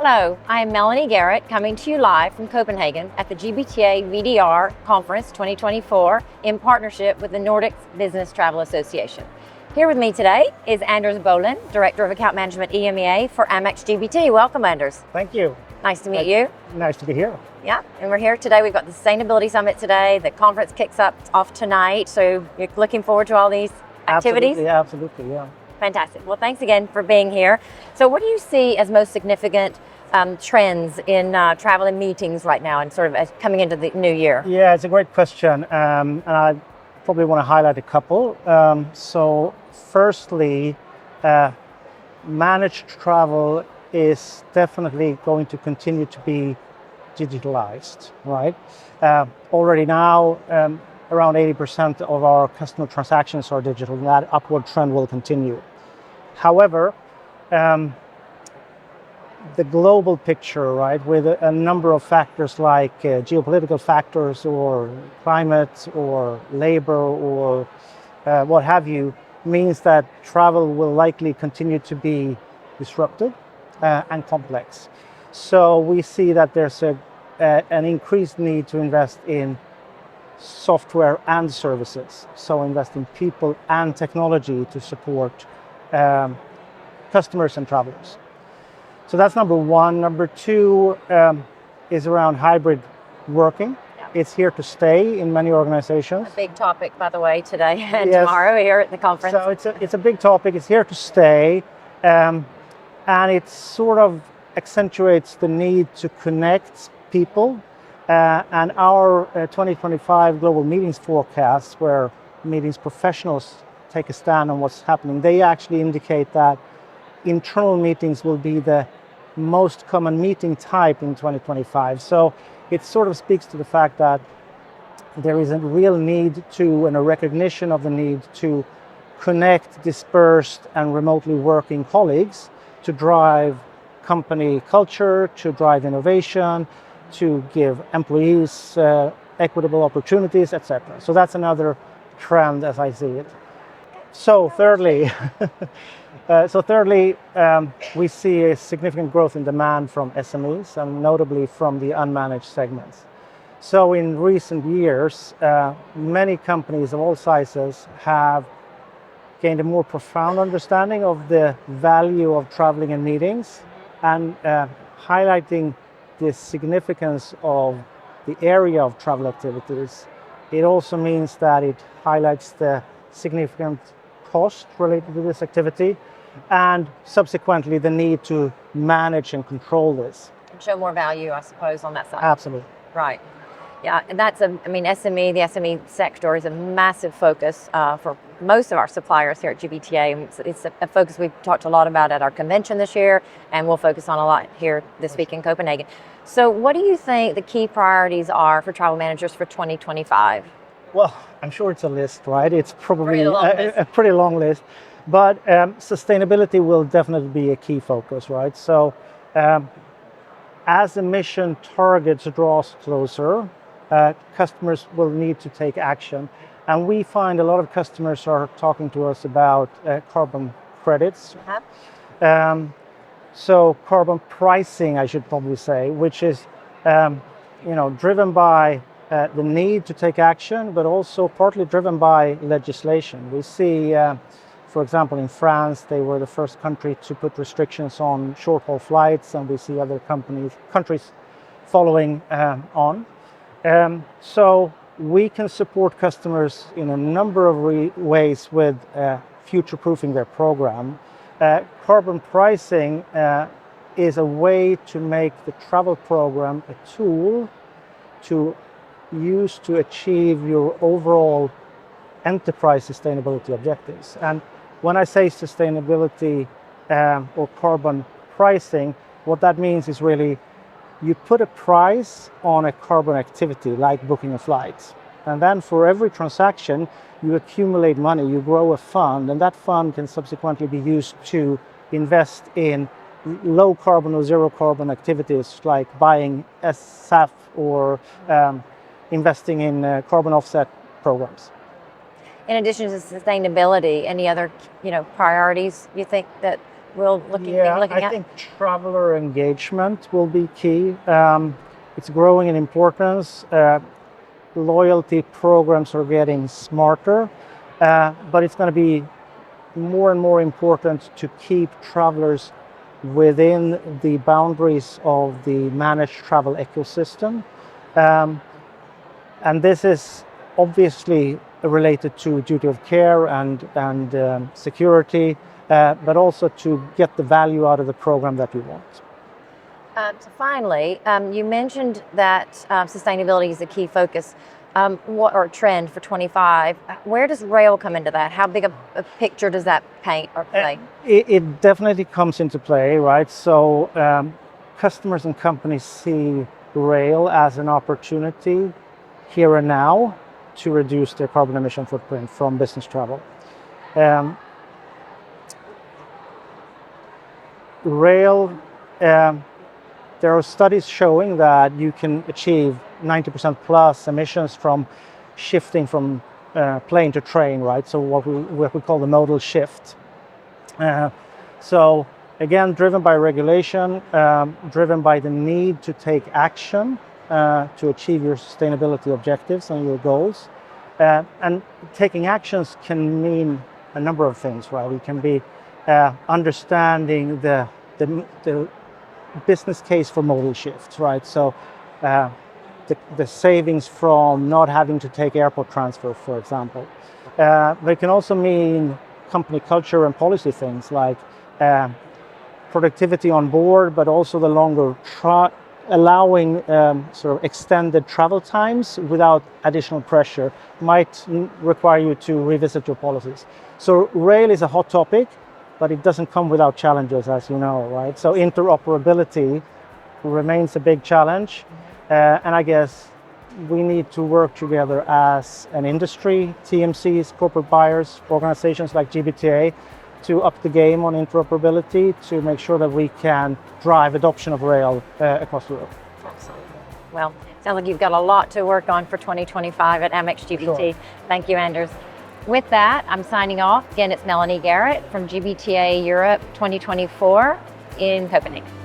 Hello, I am Melanie Garrett coming to you live from Copenhagen at the GBTA VDR Conference 2024 in partnership with the Nordic Business Travel Association. Here with me today is Anders Bohlin, Director of Account Management EMEA for Amex GBT. Welcome, Anders. Thank you. Nice to meet you. Nice to be here. Yeah, and we're here today. We've got the Sustainability Summit today. The conference kicks off tonight, so you're looking forward to all these activities? Absolutely, yeah. Fantastic. Well, thanks again for being here. So what do you see as most significant trends in travel and meetings right now and sort of as coming into the new year? Yeah, it's a great question. And I probably want to highlight a couple. So firstly, managed travel is definitely going to continue to be digitalized, right? Already now, around 80% of our customer transactions are digital, and that upward trend will continue. However, the global picture, right, with a number of factors like geopolitical factors or climate or labor or what have you, means that travel will likely continue to be disrupted and complex. So we see that there's an increased need to invest in software and services. So invest in people and technology to support customers and travelers. So that's number one. Number two is around hybrid working. Yeah. It's here to stay in many organizations. A big topic, by the way, today and tomorrow here at the conference. So it's a big topic. It's here to stay. And it sort of accentuates the need to connect people. And our 2025 global meetings forecast, where meetings professionals take a stand on what's happening, they actually indicate that internal meetings will be the most common meeting type in 2025. So it sort of speaks to the fact that there is a real need to, and a recognition of the need to connect dispersed and remotely working colleagues to drive company culture, to drive innovation, to give employees equitable opportunities, etc. So that's another trend as I see it. So thirdly, we see a significant growth in demand from SMEs and notably from the unmanaged segments. So in recent years, many companies of all sizes have gained a more profound understanding of the value of traveling and meetings and highlighting the significance of the area of travel activities. It also means that it highlights the significant cost related to this activity and subsequently the need to manage and control this. And show more value, I suppose, on that side. Absolutely. Right. Yeah, and that's the SME sector is a massive focus for most of our suppliers here at GBTA. It's a focus we've talked a lot about at our convention this year, and we'll focus on a lot here this week in Copenhagen. So what do you think the key priorities are for travel managers for 2025? Well, I'm sure it's a list, right? It's probably a pretty long list, but sustainability will definitely be a key focus, right? So as emission targets draw us closer, customers will need to take action. And we find a lot of customers are talking to us about carbon credits. Uh-huh. So carbon pricing, I should probably say, which is driven by the need to take action, but also partly driven by legislation. We see, for example, in France, they were the first country to put restrictions on short-haul flights, and we see other countries following on. So we can support customers in a number of ways with future-proofing their program. Carbon pricing is a way to make the travel program a tool to use to achieve your overall enterprise sustainability objectives. And when I say sustainability or carbon pricing, what that means is really you put a price on a carbon activity like booking a flight. And then for every transaction, you accumulate money, you grow a fund, and that fund can subsequently be used to invest in low carbon or zero carbon activities like buying SAF or investing in carbon offset programs. In addition to sustainability, any other priorities you think that we'll be looking I at? think traveler engagement will be key. It's growing in importance. Loyalty programs are getting smarter, but it's going to be more and more important to keep travelers within the boundaries of the managed travel ecosystem. And this is obviously related to duty of care and security, but also to get the value out of the program that we want. So finally, you mentioned that sustainability is a key focus or trend for 25. Where does rail come into that? How big a picture does that paint or play? It definitely comes into play, right? So customers and companies see rail as an opportunity here and now to reduce their carbon emission footprint from business travel. Rail, there are studies showing that you can achieve 90% plus emissions from shifting from plane to train, right? So what we call the modal shift. So again, driven by regulation, driven by the need to take action to achieve your sustainability objectives and your goals. And taking actions can mean a number of things, right? It can be understanding the business case for modal shifts, right? So the savings from not having to take airport transfer, for example. But it can also mean company culture and policy things like productivity on board, but also the longer allowing sort of extended travel times without additional pressure might require you to revisit your policies. So rail is a hot topic, but it doesn't come without challenges, as you know, right? So interoperability remains a big challenge. And I guess we need to work together as an industry, TMCs, corporate buyers, organizations like GBTA, to up the game on interoperability to make sure that we can drive adoption of rail across Europe. Absolutely. Well, sounds like you've got a lot to work on for 2025 at Amex GBT. Sure. Thank you, Anders. With that, I'm signing off. Again, it's Melanie Garrett from GBTA Europe 2024 in Copenhagen.